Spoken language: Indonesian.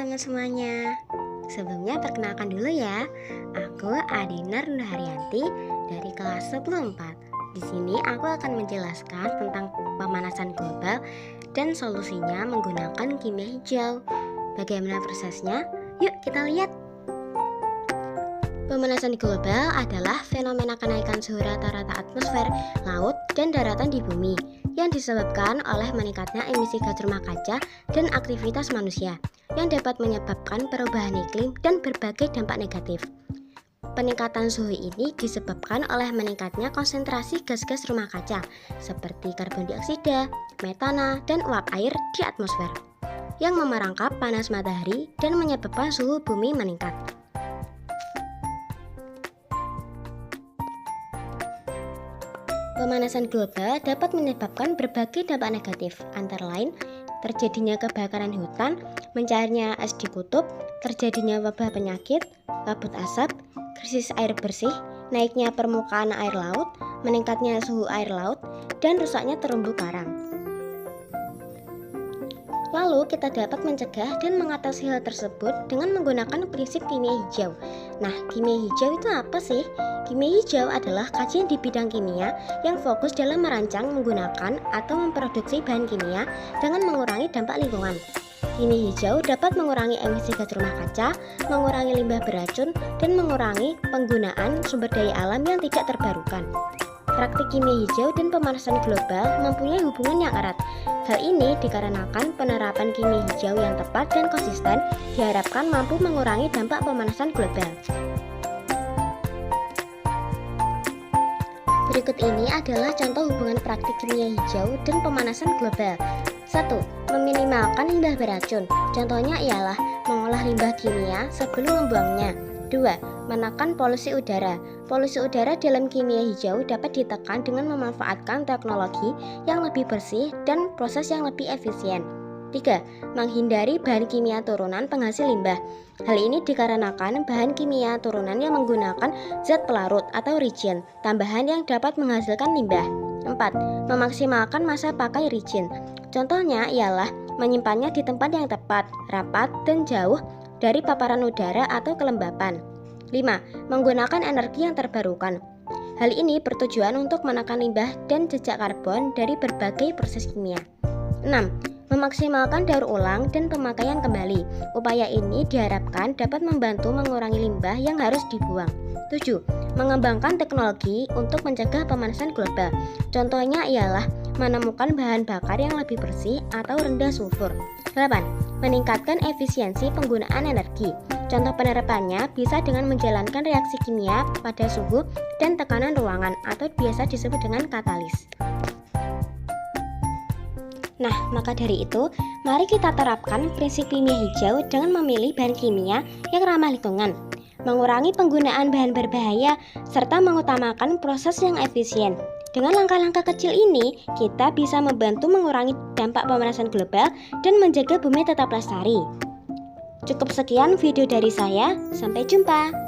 teman-teman semuanya. Sebelumnya perkenalkan dulu ya. Aku Adinar Nurharyanti dari kelas 14. Di sini aku akan menjelaskan tentang pemanasan global dan solusinya menggunakan kimia hijau. Bagaimana prosesnya? Yuk kita lihat. Pemanasan global adalah fenomena kenaikan suhu rata-rata atmosfer, laut, dan daratan di bumi yang disebabkan oleh meningkatnya emisi gas rumah kaca dan aktivitas manusia yang dapat menyebabkan perubahan iklim dan berbagai dampak negatif. Peningkatan suhu ini disebabkan oleh meningkatnya konsentrasi gas-gas rumah kaca seperti karbon dioksida, metana, dan uap air di atmosfer yang memerangkap panas matahari dan menyebabkan suhu bumi meningkat. Pemanasan global dapat menyebabkan berbagai dampak negatif, antara lain terjadinya kebakaran hutan, mencairnya es di kutub, terjadinya wabah penyakit, kabut asap, krisis air bersih, naiknya permukaan air laut, meningkatnya suhu air laut, dan rusaknya terumbu karang. Lalu kita dapat mencegah dan mengatasi hal tersebut dengan menggunakan prinsip kimia hijau. Nah, kimia hijau itu apa sih? Kimia hijau adalah kajian di bidang kimia yang fokus dalam merancang, menggunakan, atau memproduksi bahan kimia dengan mengurangi dampak lingkungan. Kimia hijau dapat mengurangi emisi gas rumah kaca, mengurangi limbah beracun, dan mengurangi penggunaan sumber daya alam yang tidak terbarukan. Praktik kimia hijau dan pemanasan global mempunyai hubungan yang erat. Hal ini dikarenakan penerapan kimia hijau yang tepat dan konsisten diharapkan mampu mengurangi dampak pemanasan global. Berikut ini adalah contoh hubungan praktik kimia hijau dan pemanasan global. 1. Meminimalkan limbah beracun. Contohnya ialah mengolah limbah kimia sebelum membuangnya. 2. Menekan polusi udara. Polusi udara dalam kimia hijau dapat ditekan dengan memanfaatkan teknologi yang lebih bersih dan proses yang lebih efisien. 3. Menghindari bahan kimia turunan penghasil limbah. Hal ini dikarenakan bahan kimia turunan yang menggunakan zat pelarut atau reagent tambahan yang dapat menghasilkan limbah. 4. Memaksimalkan masa pakai reagent. Contohnya ialah menyimpannya di tempat yang tepat, rapat, dan jauh dari paparan udara atau kelembapan. 5. Menggunakan energi yang terbarukan. Hal ini bertujuan untuk menekan limbah dan jejak karbon dari berbagai proses kimia. 6. Memaksimalkan daur ulang dan pemakaian kembali. Upaya ini diharapkan dapat membantu mengurangi limbah yang harus dibuang. 7. Mengembangkan teknologi untuk mencegah pemanasan global. Contohnya ialah menemukan bahan bakar yang lebih bersih atau rendah sulfur. 8. Meningkatkan efisiensi penggunaan energi. Contoh penerapannya bisa dengan menjalankan reaksi kimia pada suhu dan tekanan ruangan atau biasa disebut dengan katalis. Nah, maka dari itu, mari kita terapkan prinsip kimia hijau dengan memilih bahan kimia yang ramah lingkungan, mengurangi penggunaan bahan berbahaya, serta mengutamakan proses yang efisien. Dengan langkah-langkah kecil ini, kita bisa membantu mengurangi dampak pemanasan global dan menjaga bumi tetap lestari. Cukup sekian video dari saya, sampai jumpa.